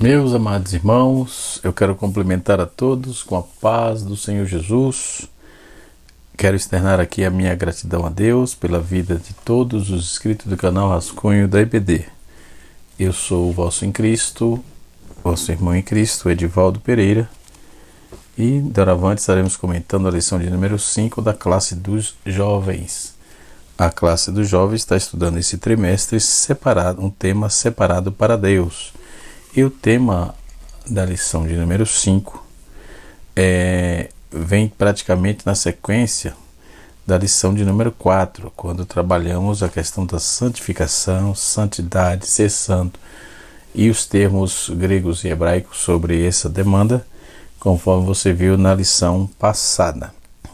Meus amados irmãos, eu quero cumprimentar a todos com a paz do Senhor Jesus. Quero externar aqui a minha gratidão a Deus pela vida de todos os inscritos do canal Rascunho da EBD. Eu sou o vosso em Cristo, vosso irmão em Cristo, Edivaldo Pereira, e doravante estaremos comentando a lição de número 5 da classe dos jovens. A classe dos jovens está estudando esse trimestre separado, um tema separado para Deus. E o tema da lição de número 5 vem praticamente na sequência da lição de número 4, quando trabalhamos a questão da santificação, santidade, ser santo, e os termos gregos e hebraicos sobre essa demanda, conforme você viu na lição passada.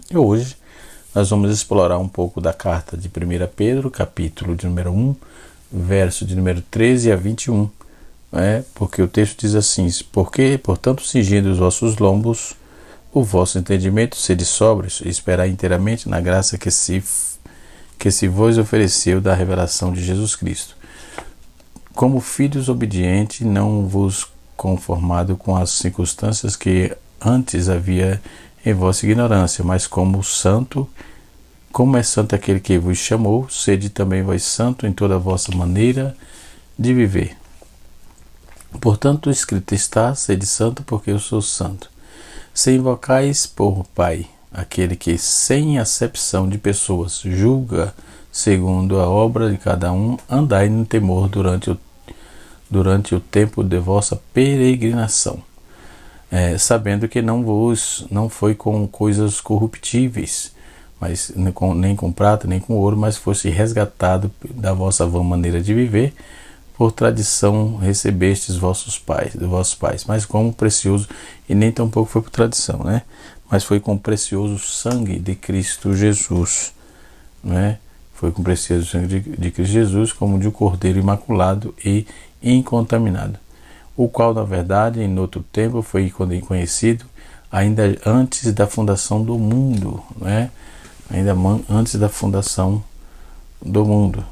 E hoje nós vamos explorar um pouco da carta de 1 Pedro, capítulo de número 1, verso de número 13 a 21. Porque o texto diz assim: porque, portanto, cingindo os vossos lombos, o vosso entendimento sede sóbrios, e esperar inteiramente na graça que se vos ofereceu da revelação de Jesus Cristo. Como filhos obedientes, não vos conformado com as circunstâncias que antes havia em vossa ignorância, mas como é santo aquele que vos chamou, sede também vós santo em toda a vossa maneira de viver. Portanto, escrito está: sede santo, porque eu sou santo. Se invocais por Pai aquele que, sem acepção de pessoas, julga segundo a obra de cada um, andai no temor durante o tempo de vossa peregrinação, sabendo que não foi com coisas corruptíveis, mas nem com prata, nem com ouro, mas fosse resgatado da vossa vã maneira de viver, por tradição recebestes dos vossos pais, mas como precioso, e nem tampouco foi por tradição, mas foi com o precioso sangue de Cristo Jesus, foi com o precioso sangue de Cristo Jesus, como de um cordeiro imaculado e incontaminado, o qual, na verdade, em outro tempo foi conhecido, ainda antes da fundação do mundo, ainda antes da fundação do mundo,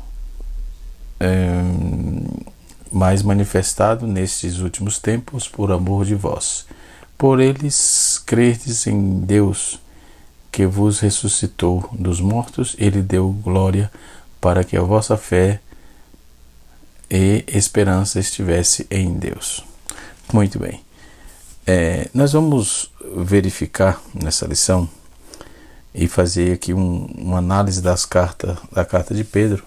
mais manifestado nestes últimos tempos por amor de vós. Por eles crerdes em Deus, que vos ressuscitou dos mortos, ele deu glória para que a vossa fé e esperança estivesse em Deus. Muito bem. Nós vamos verificar nessa lição e fazer aqui uma análise da carta de Pedro.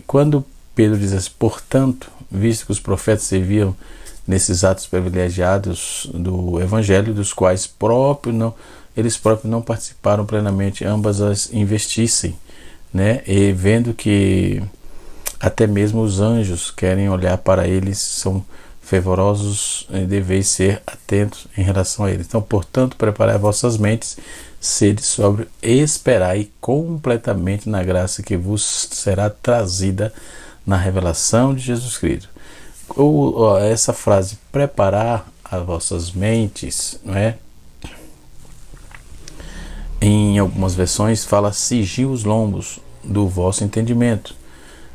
Quando Pedro diz assim: portanto, visto que os profetas serviam nesses atos privilegiados do Evangelho, dos quais eles próprios não participaram plenamente, ambas as investissem, e vendo que até mesmo os anjos querem olhar para eles, são fervorosos, e deveis ser atentos em relação a eles. Então, portanto, preparai vossas mentes, sede sóbrio, esperai completamente na graça que vos será trazida na revelação de Jesus Cristo. Essa frase, preparar as vossas mentes, em algumas versões fala cingir os lombos do vosso entendimento,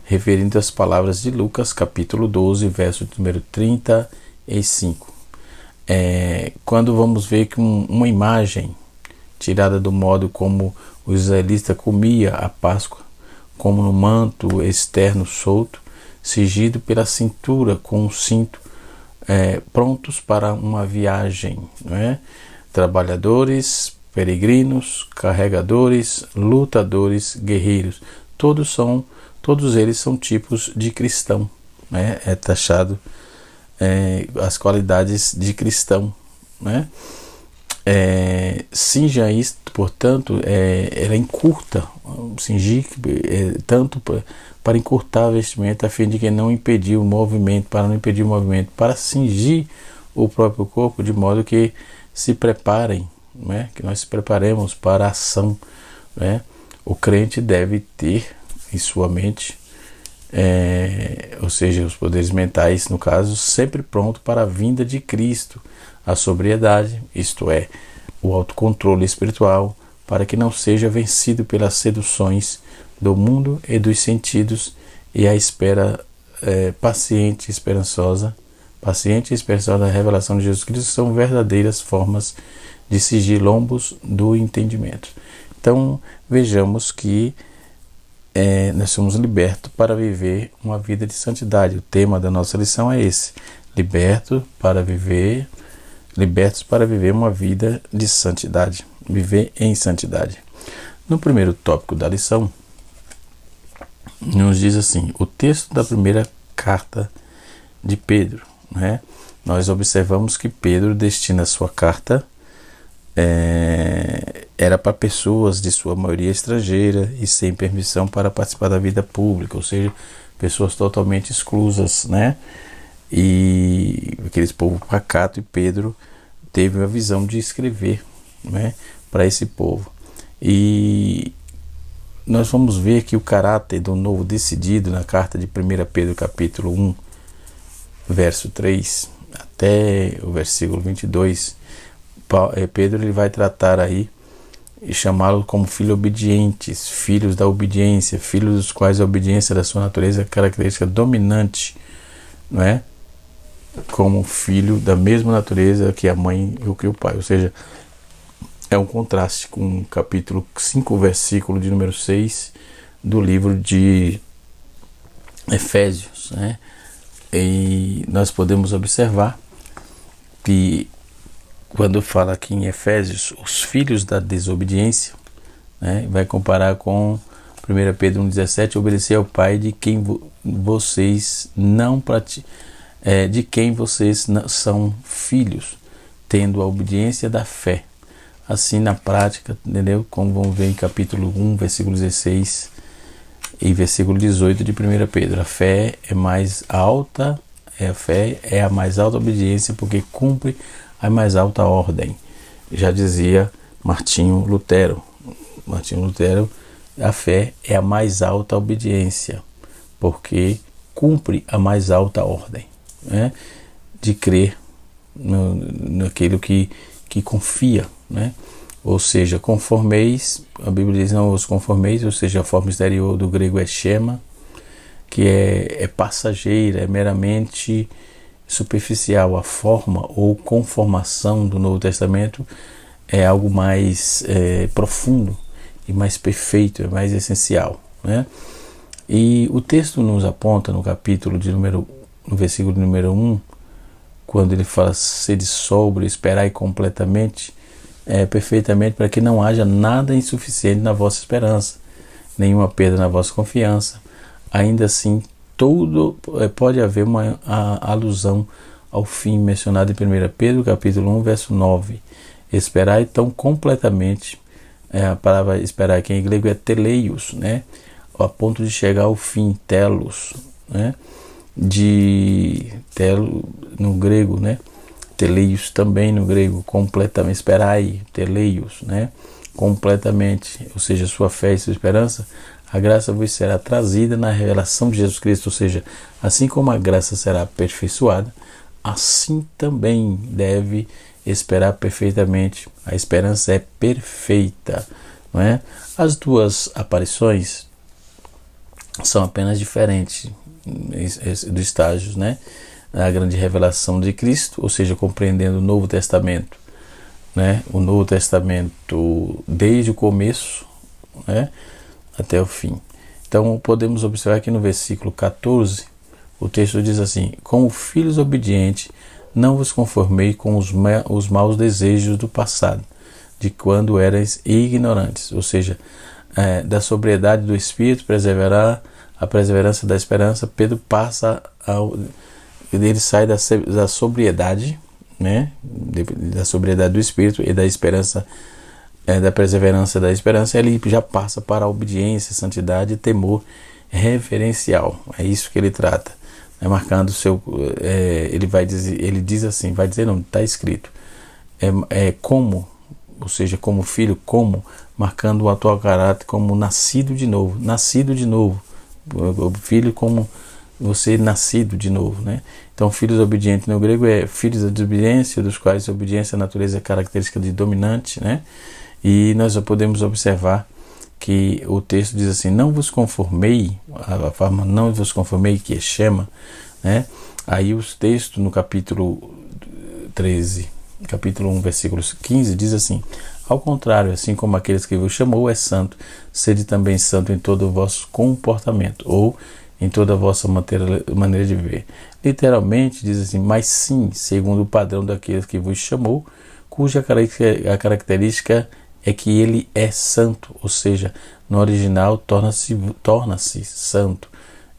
referindo às palavras de Lucas, capítulo 12, verso número 35. Quando vamos ver que uma imagem tirada do modo como o israelita comia a Páscoa, como no manto externo solto, cingido pela cintura com um cinto, prontos para uma viagem, Trabalhadores, peregrinos, carregadores, lutadores, guerreiros, todos eles são tipos de cristão, é taxado as qualidades de cristão, cinja isto, portanto, ela encurta, cingir, tanto para encurtar a vestimenta, a fim de que não impedir o movimento, para cingir o próprio corpo, de modo que se preparem, que nós se preparemos para a ação, O crente deve ter em sua mente, ou seja, os poderes mentais, no caso, sempre pronto para a vinda de Cristo, a sobriedade, isto é, o autocontrole espiritual, para que não seja vencido pelas seduções do mundo e dos sentidos, e a espera paciente e esperançosa paciente e expressão da revelação de Jesus Cristo são verdadeiras formas de sigilombos do entendimento. Então, vejamos que nós somos libertos para viver uma vida de santidade. O tema da nossa lição é esse: libertos para viver uma vida de santidade, viver em santidade. No primeiro tópico da lição, nos diz assim, o texto da primeira carta de Pedro, né? Nós observamos que Pedro destina sua carta era para pessoas de sua maioria estrangeira e sem permissão para participar da vida pública, ou seja, pessoas totalmente exclusas, né? E aqueles povo pacato, e Pedro teve a visão de escrever, né, para esse povo. E nós vamos ver que o caráter do novo decidido na carta de 1 Pedro capítulo 1, verso 3 até o versículo 22, Pedro ele vai tratar aí e chamá-lo como filhos obedientes, filhos da obediência, filhos dos quais a obediência da sua natureza é característica dominante, não é? Como filho da mesma natureza que a mãe e que o pai, ou seja, é um contraste com o capítulo 5, versículo de número 6 do livro de Efésios, né? E nós podemos observar que quando fala aqui em Efésios, os filhos da desobediência, né, vai comparar com 1 Pedro 1,17, obedecer ao Pai de quem vocês não são filhos, tendo a obediência da fé. Assim na prática, entendeu? Como vamos ver em capítulo 1, versículo 16 e versículo 18 de 1 Pedro. A fé é mais alta, a mais alta obediência, porque cumpre a mais alta ordem. Já dizia Martinho Lutero, a fé é a mais alta obediência, porque cumpre a mais alta ordem, né, de crer naquilo que confia, né? Ou seja, conformeis, a Bíblia diz não os conformeis, ou seja, a forma exterior do grego é schema, que é passageira, é meramente superficial. A forma ou conformação do Novo Testamento é algo mais profundo e mais perfeito, é mais essencial, né? E o texto nos aponta no versículo número 1, quando ele fala sede sóbrio, esperai completamente, perfeitamente, para que não haja nada insuficiente na vossa esperança, nenhuma perda na vossa confiança. Ainda assim, pode haver uma alusão ao fim mencionado em 1 Pedro capítulo 1, verso 9. Esperai tão completamente, a palavra esperar aqui em grego é teleios, né? A ponto de chegar ao fim, telos, né? No grego, né? Teleios também no grego, completamente, esperai, teleios, né? Completamente, ou seja, sua fé e sua esperança, a graça vos será trazida na revelação de Jesus Cristo, ou seja, assim como a graça será aperfeiçoada, assim também deve esperar perfeitamente. A esperança é perfeita, não é? As duas aparições são apenas diferentes dos estágios, né? A grande revelação de Cristo, ou seja, compreendendo o Novo Testamento, né? O Novo Testamento desde o começo, né, até o fim. Então podemos observar que no versículo 14 o texto diz assim: como filhos obedientes, não vos conformei com os maus desejos do passado, de quando erais ignorantes. Ou seja, da sobriedade do espírito perseverar a perseverança da esperança. Pedro ele sai da sobriedade, né, da sobriedade do espírito e da esperança, da perseverança da esperança, ele já passa para a obediência, santidade e temor reverencial. É isso que ele trata, né, marcando ele diz assim, vai dizer não, está escrito, como, ou seja, como filho, como, marcando o atual caráter como nascido de novo, o filho como você nascido de novo, né? Então, filhos obedientes no grego é filhos da desobediência, dos quais a obediência à natureza é característica de dominante, né? E nós já podemos observar que o texto diz assim: não vos conformei, a forma não vos conformei, que é chama, né? Aí os textos no capítulo 13, capítulo 1, versículo 15, diz assim: ao contrário, assim como aqueles que vos chamou é santo, sede também santo em todo o vosso comportamento, ou em toda a vossa maneira de viver. Literalmente diz assim: mas sim, segundo o padrão daqueles que vos chamou, cuja a característica é que ele é santo, ou seja, no original torna-se santo.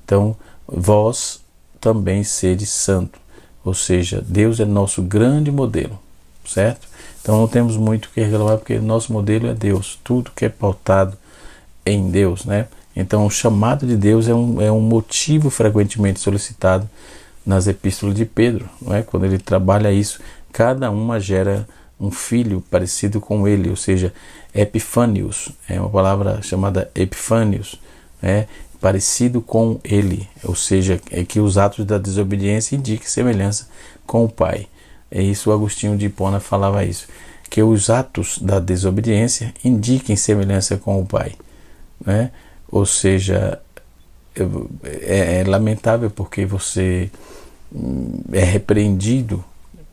Então, vós também sede santo, ou seja, Deus é nosso grande modelo, certo? Então não temos muito o que reclamar, porque nosso modelo é Deus, tudo que é pautado em Deus, né? Então o chamado de Deus é um motivo frequentemente solicitado nas epístolas de Pedro, não é? Quando ele trabalha isso, cada uma gera um filho parecido com ele, ou seja, Epifânios, é uma palavra chamada Epifânios, né? Parecido com ele, ou seja, é que os atos da desobediência indiquem semelhança com o Pai. É isso, o Agostinho de Hipona falava isso, que os atos da desobediência indiquem semelhança com o Pai, né? Ou seja, é lamentável porque você é repreendido,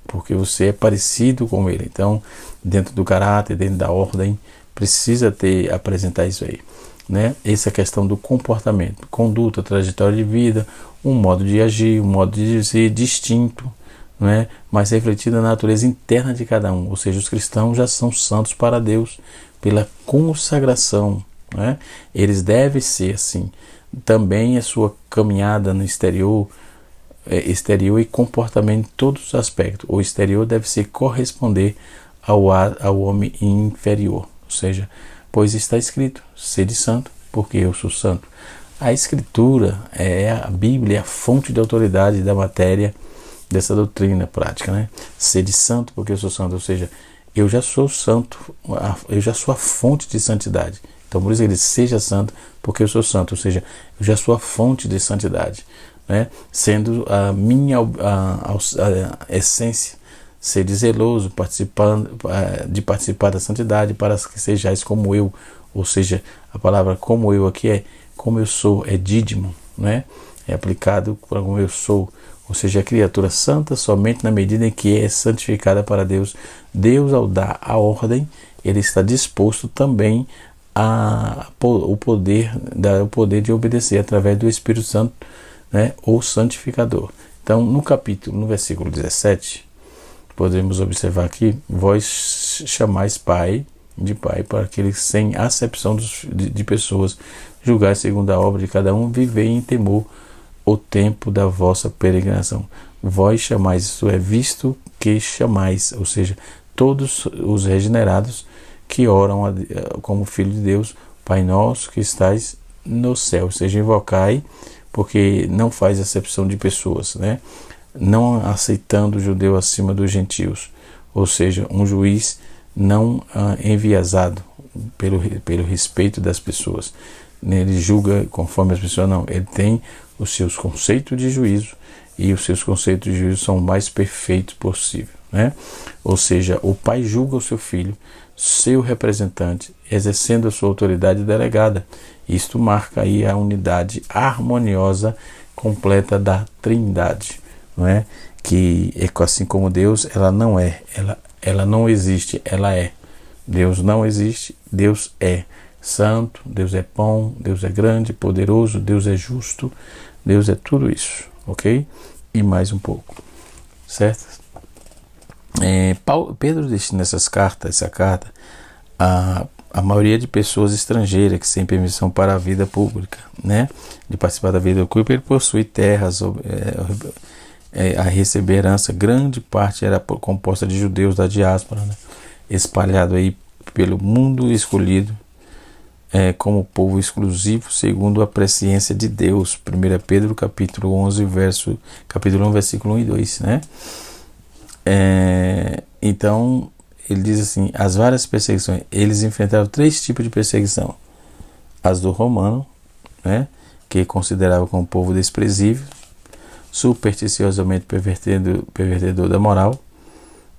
porque você é parecido com ele. Então, dentro do caráter, dentro da ordem, precisa apresentar isso aí, né? Essa questão do comportamento, conduta, trajetória de vida, um modo de agir, um modo de ser distinto, né? Mas refletido na natureza interna de cada um. Ou seja, os cristãos já são santos para Deus pela consagração, né? Eles devem ser assim. Também a sua caminhada no exterior e comportamento em todos os aspectos. O exterior deve ser corresponder ao homem inferior, ou seja, pois está escrito: sede santo, porque eu sou santo. A Escritura, a Bíblia, é a fonte de autoridade da matéria dessa doutrina prática, né? Sede santo, porque eu sou santo, ou seja, eu já sou santo, eu já sou a fonte de santidade. Então por isso ele diz: seja santo, porque eu sou santo, ou seja, eu já sou a fonte de santidade, né? Sendo a minha essência, sede zeloso, de participar da santidade, para que sejais como eu. Ou seja, a palavra como eu aqui é como eu sou, é dídimo, né? É aplicado para como eu sou, ou seja, a criatura santa somente na medida em que é santificada para Deus. Deus, ao dar a ordem, ele está disposto também o poder de obedecer através do Espírito Santo, né? O santificador. Então, no versículo 17, podemos observar aqui: vós chamais de pai, para aqueles sem acepção de pessoas, julgai segundo a obra de cada um, vivei em temor o tempo da vossa peregrinação. Vós chamais, isso é, visto que chamais, ou seja, todos os regenerados que oram como filho de Deus: Pai nosso que estais no céu. Ou seja, invocai, porque não faz acepção de pessoas, né? Não aceitando o judeu acima dos gentios, ou seja, um juiz não enviesado pelo respeito das pessoas. Ele julga conforme as pessoas, não. Ele tem os seus conceitos de juízo, e os seus conceitos de juízo são o mais perfeitos possível, né? Ou seja, o pai julga o seu filho, seu representante, exercendo a sua autoridade delegada. Isto marca aí a unidade harmoniosa completa da Trindade, não é? Que é assim como Deus, ela não existe, ela é. Deus não existe, Deus é santo, Deus é bom, Deus é grande, poderoso, Deus é justo, Deus é tudo isso, ok? E mais um pouco, certo? Pedro destina essa carta a maioria de pessoas estrangeiras que sem permissão para a vida pública, né? De participar da vida pública. Ele possui terras a receber herança. Grande parte era composta de judeus da diáspora, né? Espalhado aí pelo mundo, escolhido como povo exclusivo segundo a presciência de Deus. 1 Pedro capítulo 11, capítulo 1, versículo 1 e 2, né? Então ele diz assim: as várias perseguições, eles enfrentaram 3 tipos de perseguição: as do romano, né, que considerava como povo desprezível, supersticiosamente pervertedor da moral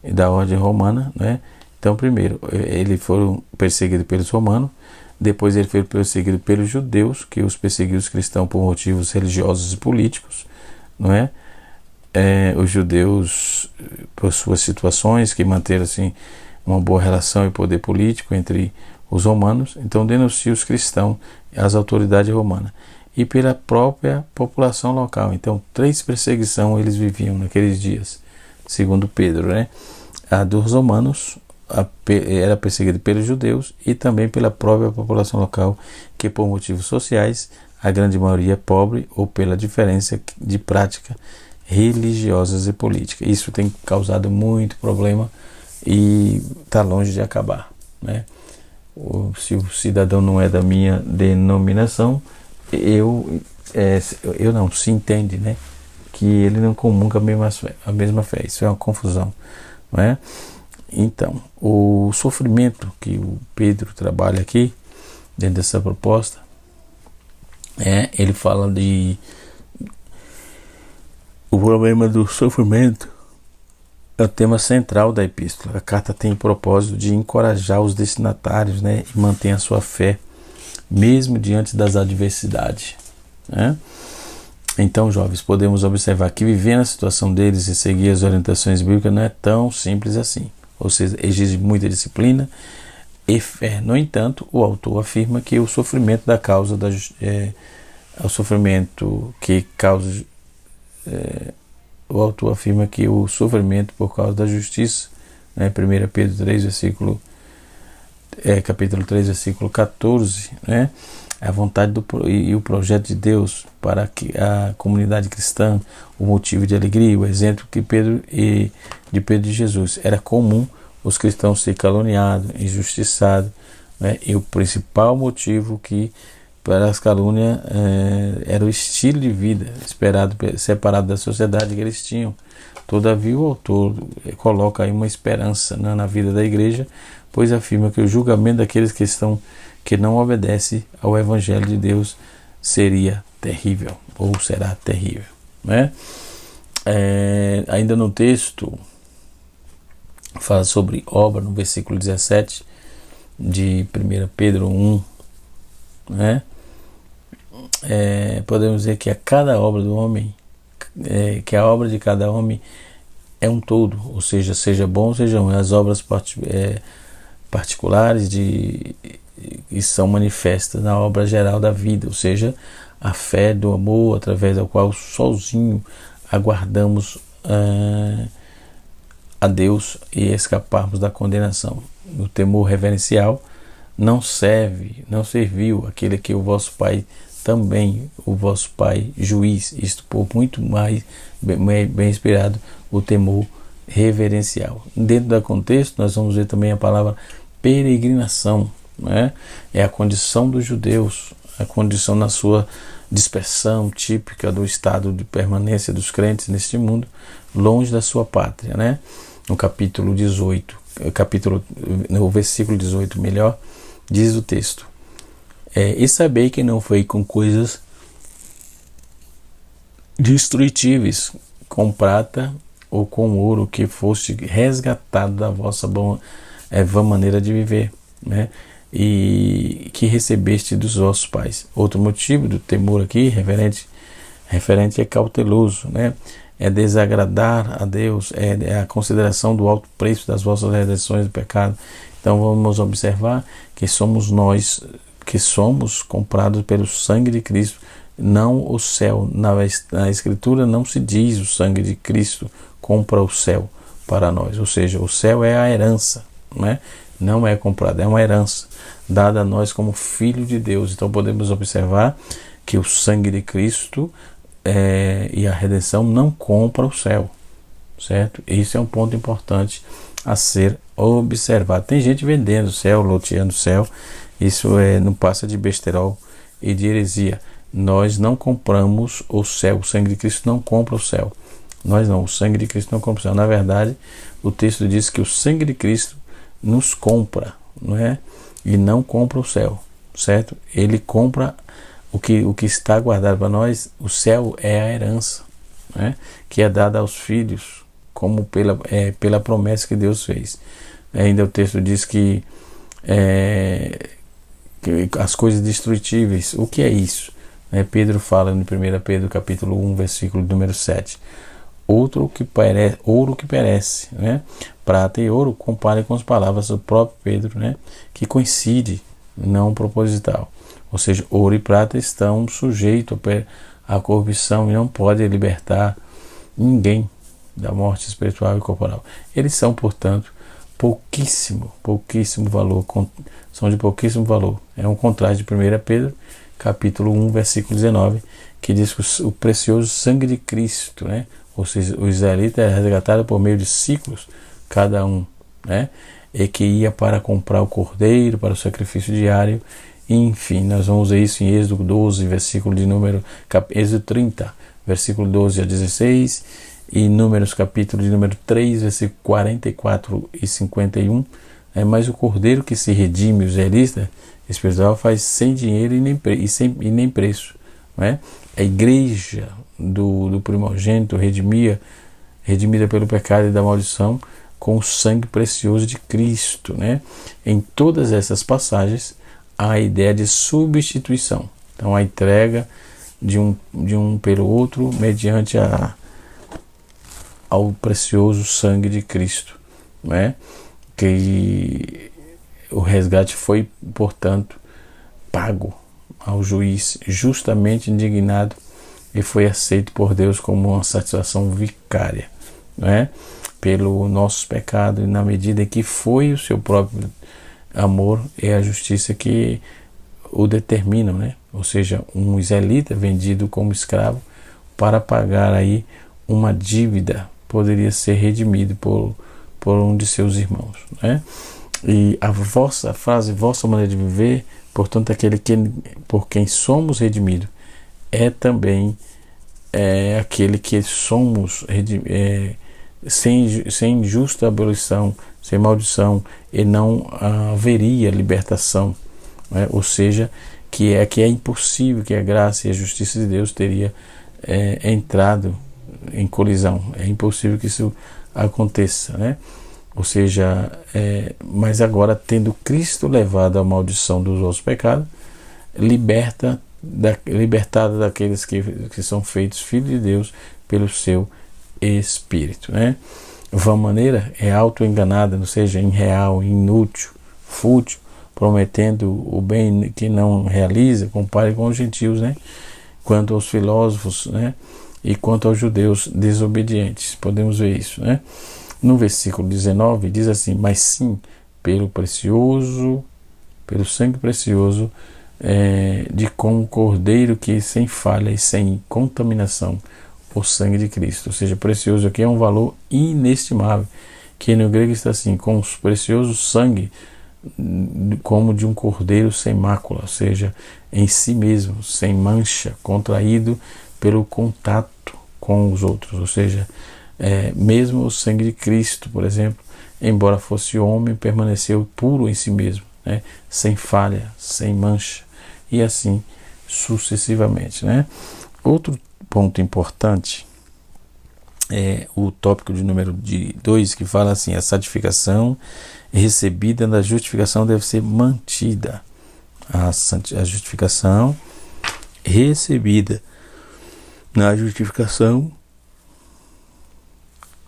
e da ordem romana, né? Então, primeiro, eles foram perseguidos pelos romanos, depois ele foi perseguido pelos judeus, que os perseguiam os cristãos por motivos religiosos e políticos, não é? os judeus, por suas situações, que manteram assim uma boa relação e poder político entre os romanos, então denuncia os cristãos às autoridades romanas e pela própria população local. Então 3 perseguições eles viviam naqueles dias, segundo Pedro, né? A dos romanos era perseguida pelos judeus e também pela própria população local, que por motivos sociais, a grande maioria é pobre ou pela diferença de prática religiosas e políticas. Isso tem causado muito problema e está longe de acabar, né? Se o cidadão não é da minha denominação, se entende, né, que ele não comunga a mesma fé. Isso é uma confusão, não é? Então, o sofrimento que o Pedro trabalha aqui, dentro dessa proposta, ele fala o problema do sofrimento é o tema central da epístola. A carta tem o propósito de encorajar os destinatários, né, e manter a sua fé, mesmo diante das adversidades, né? Então, jovens, podemos observar que viver na situação deles e seguir as orientações bíblicas não é tão simples assim. Ou seja, exige muita disciplina e fé. No entanto, o autor afirma que o sofrimento por causa da justiça, né, 1 Pedro 3, capítulo 3, versículo 14, né, a vontade e o projeto de Deus para que a comunidade cristã, o motivo de alegria, o exemplo de Pedro e Jesus. Era comum os cristãos serem caluniados, injustiçados, né, e o principal motivo para as calúnias era o estilo de vida separado da sociedade que eles tinham. Todavia, o autor coloca aí uma esperança, né, na vida da igreja, pois afirma que o julgamento daqueles que não obedecem ao Evangelho de Deus seria terrível, ou será terrível, né? Ainda no texto, fala sobre obra, no versículo 17 de 1 Pedro 1, né? Podemos dizer que a cada obra do homem, que a obra de cada homem é um todo, ou seja bom ou seja ruim. As obras particulares que são manifestas na obra geral da vida, ou seja, a fé do amor através da qual sozinho aguardamos a Deus e escaparmos da condenação. O temor reverencial não serviu aquele que o vosso Pai também, o vosso Pai juiz, isto por muito mais bem inspirado, o temor reverencial. Dentro do contexto, nós vamos ver também a palavra peregrinação, né? É a condição dos judeus, a condição na sua dispersão típica do estado de permanência dos crentes neste mundo, longe da sua pátria, né? No capítulo 18, no versículo 18 melhor, diz o texto: e sabei que não foi com coisas destrutíveis, com prata ou com ouro, que foste resgatado da vossa vã maneira de viver, né, e que recebeste dos vossos pais. Outro motivo do temor aqui, referente é cauteloso, né, é desagradar a Deus, é a consideração do alto preço das vossas redenções do pecado. Então vamos observar que somos nós que somos comprados pelo sangue de Cristo, não o céu. Na Escritura não se diz o sangue de Cristo compra o céu para nós, ou seja, o céu é a herança, né? Não é comprado, é uma herança dada a nós como filho de Deus. Então podemos observar que o sangue de Cristo e a redenção não compra o céu, certo? Isso é um ponto importante a ser observado. Tem gente vendendo o céu, loteando o céu. Isso não passa de besterol e de heresia. Nós não compramos o céu. O sangue de Cristo não compra o céu. Nós não. O sangue de Cristo não compra o céu. Na verdade, o texto diz que o sangue de Cristo nos compra, não é? E não compra o céu, certo? Ele compra o que está guardado para nós. O céu é a herança, né, que é dada aos filhos, como pela promessa que Deus fez. Ainda o texto diz que as coisas destrutíveis. O que é isso? Pedro fala no 1 Pedro capítulo 1, versículo número 7. ouro que perece, né? Prata e ouro, compare com as palavras do próprio Pedro, né? Que coincide, não proposital. Ou seja, ouro e prata estão sujeitos à corrupção e não podem libertar ninguém da morte espiritual e corporal. Eles são, portanto, pouquíssimo valor, são de pouquíssimo valor. É um contraste de 1 Pedro, capítulo 1, versículo 19, que diz que o precioso sangue de Cristo, né? Ou seja, o israelita é resgatado por meio de ciclos, cada um, né? E que ia para comprar o cordeiro, para o sacrifício diário. Enfim, nós vamos ver isso em Êxodo 12, versículo de número, Êxodo 30, versículo 12 a 16, e Números, capítulo de número 3, versículo 44 e 51. Mas o cordeiro que se redime, o israelita espiritual, faz sem dinheiro e nem preço. Né? A igreja do primogênito redimida pelo pecado e da maldição com o sangue precioso de Cristo. Né? Em todas essas passagens há a ideia de substituição. Então, a entrega de um pelo outro mediante ao precioso sangue de Cristo. Né? Que o resgate foi, portanto, pago ao juiz, justamente indignado, e foi aceito por Deus como uma satisfação vicária, né? Pelo nosso pecado, e na medida que foi o seu próprio amor e a justiça que o determinam, né? Ou seja, um israelita vendido como escravo para pagar aí uma dívida poderia ser redimido por um de seus irmãos, né? E a vossa maneira de viver, portanto, aquele por quem somos redimidos, é também aquele que somos sem justa abolição, sem maldição, e não haveria libertação, né? Ou seja, que é impossível que a graça e a justiça de Deus teria entrado em colisão. É impossível que isso aconteça, né? Ou seja, mas agora, tendo Cristo levado a maldição dos nossos pecados, libertado daqueles que são feitos filhos de Deus pelo seu Espírito, né? Vã maneira é autoenganada, ou seja, irreal, inútil, fútil, prometendo o bem que não realiza. Compare com os gentios, né? Quanto aos filósofos, né? E quanto aos judeus desobedientes, podemos ver isso, né? No versículo 19 diz assim: mas sim, pelo sangue precioso de como cordeiro que sem falha e sem contaminação, o sangue de Cristo. Ou seja, precioso aqui é um valor inestimável, que no grego está assim: com o precioso sangue como de um cordeiro sem mácula, ou seja, em si mesmo, sem mancha, contraído pelo contato com os outros. Ou seja, mesmo o sangue de Cristo, por exemplo, embora fosse homem, permaneceu puro em si mesmo, né? Sem falha, sem mancha, e assim sucessivamente, né? Outro ponto importante é o tópico de número 2, que fala assim: a santificação recebida na justificação deve ser mantida. A justificação recebida na justificação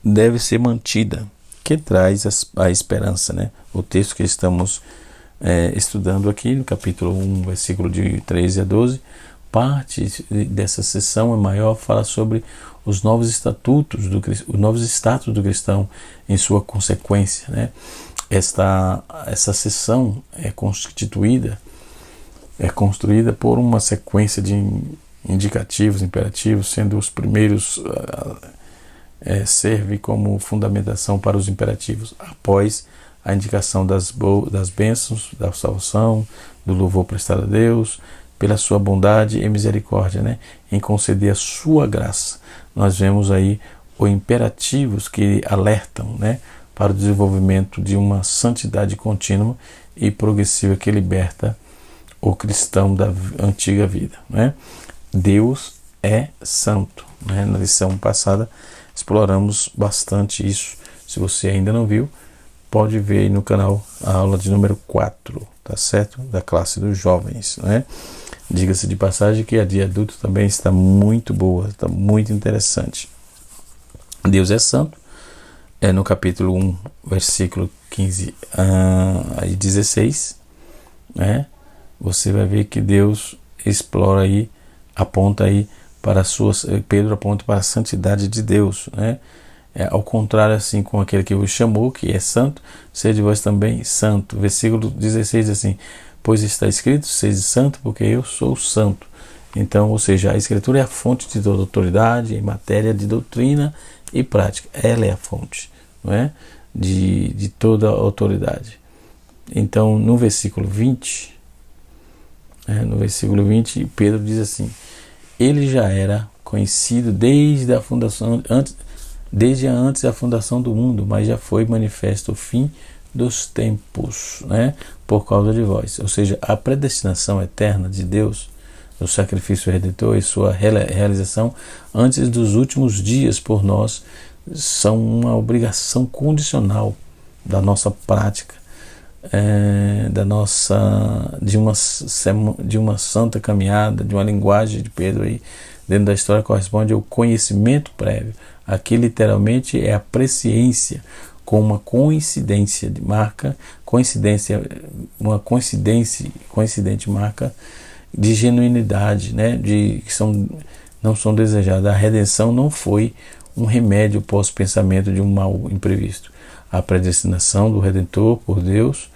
deve ser mantida, que traz a esperança, né? O texto que estamos estudando aqui, no capítulo 1, versículo de 13 a 12, parte dessa sessão maior fala sobre os novos estatutos, os novos status do cristão em sua consequência, né? Essa sessão é construída por uma sequência de indicativos, imperativos, sendo os primeiros serve como fundamentação para os imperativos, após a indicação das bênçãos, da salvação, do louvor prestado a Deus, pela sua bondade e misericórdia, né, em conceder a sua graça. Nós vemos aí os imperativos que alertam, né, para o desenvolvimento de uma santidade contínua e progressiva que liberta o cristão da antiga vida, né? Deus é santo, né? Na lição passada exploramos bastante isso. Se você ainda não viu, pode ver aí no canal a aula de número 4, tá certo? Da classe dos jovens, né? Diga-se de passagem que a de adulto também está muito boa, está muito interessante. Deus é santo. No capítulo 1, versículo 15 e 16, né? Você vai ver que Deus explora aí, aponta aí para Pedro aponta para a santidade de Deus, né? Ao contrário, assim como aquele que vos chamou, que é santo, sede vós também santo. Versículo 16 assim: pois está escrito, sede santo, porque eu sou santo. Então, ou seja, a Escritura é a fonte de toda autoridade em matéria de doutrina e prática. Ela é a fonte, não é? De toda autoridade. Então, no versículo 20, Pedro diz assim: ele já era conhecido desde antes da fundação do mundo, mas já foi manifesto o fim dos tempos, né? Por causa de vós. Ou seja, a predestinação eterna de Deus, o sacrifício redentor e sua realização antes dos últimos dias por nós, são uma obrigação condicional da nossa prática, de uma santa caminhada, de uma linguagem de Pedro aí dentro da história, corresponde ao conhecimento prévio. Aqui literalmente é a presciência, com uma coincidente marca de genuinidade, né? Não são desejadas. A redenção não foi um remédio pós-pensamento de um mal imprevisto. A predestinação do Redentor por Deus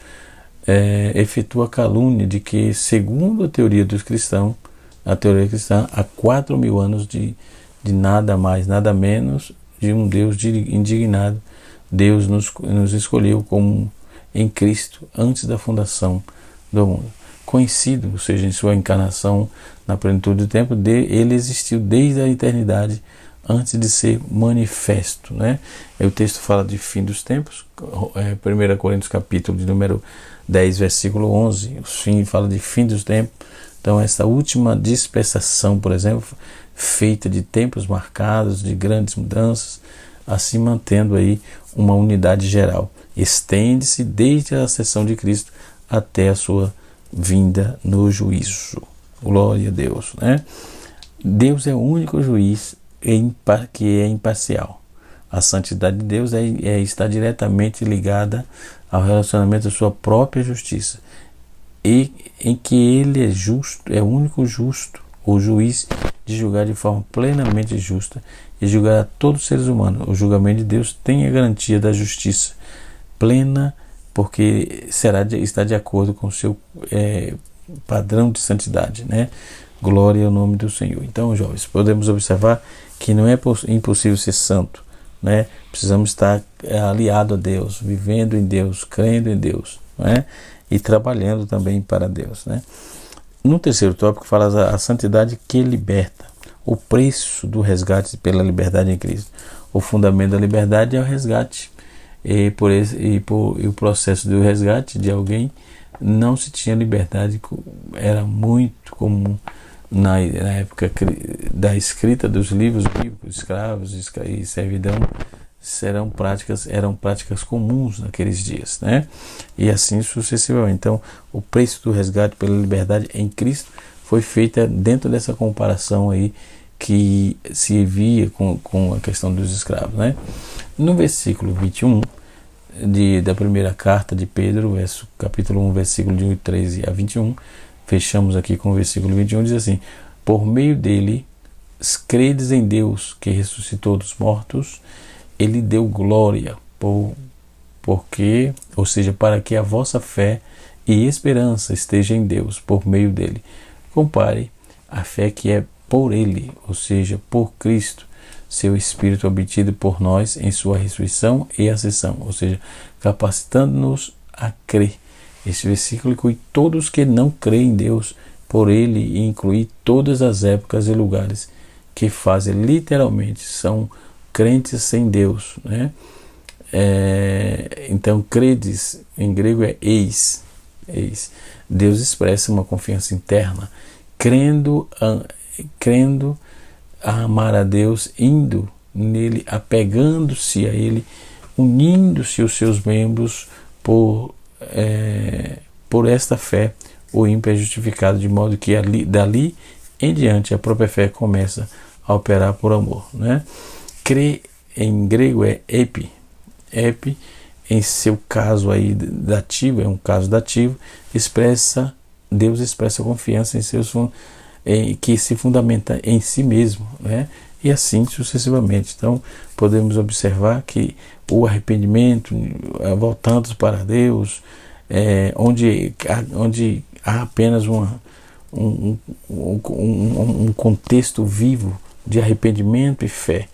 efetua a calúnia de que, segundo a teoria cristã, há 4.000 anos de nada mais, nada menos de um Deus indignado. Deus nos escolheu como em Cristo antes da fundação do mundo. Conhecido, ou seja, em sua encarnação na plenitude do tempo, ele existiu desde a eternidade antes de ser manifesto, né? O texto fala de fim dos tempos, 1 Coríntios capítulo de número 10, versículo 11, o fim fala de fim dos tempos. Então essa última dispensação, por exemplo, feita de tempos marcados, de grandes mudanças, assim mantendo aí uma unidade geral, estende-se desde a ascensão de Cristo até a sua vinda no juízo. Glória a Deus, né? Deus é o único juiz que é imparcial. A santidade de Deus está diretamente ligada ao relacionamento da sua própria justiça, e em que ele é justo, é o único justo, o juiz, de julgar de forma plenamente justa e julgar a todos os seres humanos. O julgamento de Deus tem a garantia da justiça plena, porque está de acordo com o seu padrão de santidade, né? Glória ao nome do Senhor. Então, jovens, podemos observar que não é impossível ser santo, né? Precisamos estar aliado a Deus, vivendo em Deus, crendo em Deus, né? E trabalhando também para Deus, né? No terceiro tópico fala a santidade que liberta, o preço do resgate pela liberdade em Cristo. O fundamento da liberdade é o resgate, e o processo do resgate de alguém não se tinha liberdade. Era muito comum na época da escrita dos livros bíblicos, escravos e servidão eram práticas comuns naqueles dias, né? E assim sucessivamente. Então, o preço do resgate pela liberdade em Cristo foi feita dentro dessa comparação aí que se via com a questão dos escravos, né? No versículo 21 da primeira carta de Pedro, capítulo 1, versículo de 13 a 21, fechamos aqui com o versículo 21, diz assim: por meio dele credes em Deus, que ressuscitou dos mortos, ele deu glória, ou seja, para que a vossa fé e esperança esteja em Deus, por meio dele. Compare a fé que é por ele, ou seja, por Cristo, seu Espírito obtido por nós em sua ressurreição e ascensão, ou seja, capacitando-nos a crer. Este versículo inclui todos que não creem em Deus por ele, e inclui todas as épocas e lugares que fazem literalmente, são crentes sem Deus, né? Então, credes em grego é eis. Deus expressa uma confiança interna, crendo a amar a Deus, indo nele, apegando-se a ele, unindo-se os seus membros por esta fé. O ímpio é justificado, de modo que dali em diante a própria fé começa a operar por amor, né? Crer em grego é epi. Epi, em seu caso aí dativo, é um caso dativo, Deus expressa confiança em seus que se fundamenta em si mesmo, né? E assim sucessivamente. Então podemos observar que o arrependimento, voltando para Deus, onde há apenas um contexto vivo de arrependimento e fé,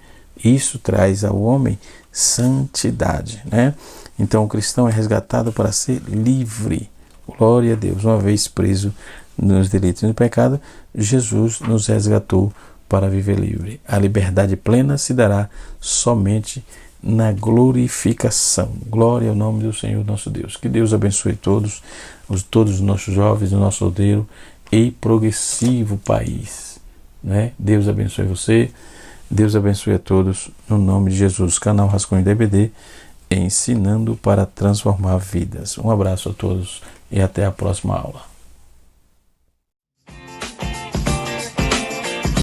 isso traz ao homem santidade, né? Então o cristão é resgatado para ser livre. Glória a Deus. Uma vez preso nos delitos e no pecado, Jesus nos resgatou para viver livre. A liberdade plena se dará somente na glorificação. Glória ao nome do Senhor nosso Deus. Que Deus abençoe todos os nossos jovens do nosso ordeiro e progressivo país, né? Deus abençoe você. Deus abençoe a todos, no nome de Jesus. Canal Rascunho DBD, ensinando para transformar vidas. Um abraço a todos e até a próxima aula.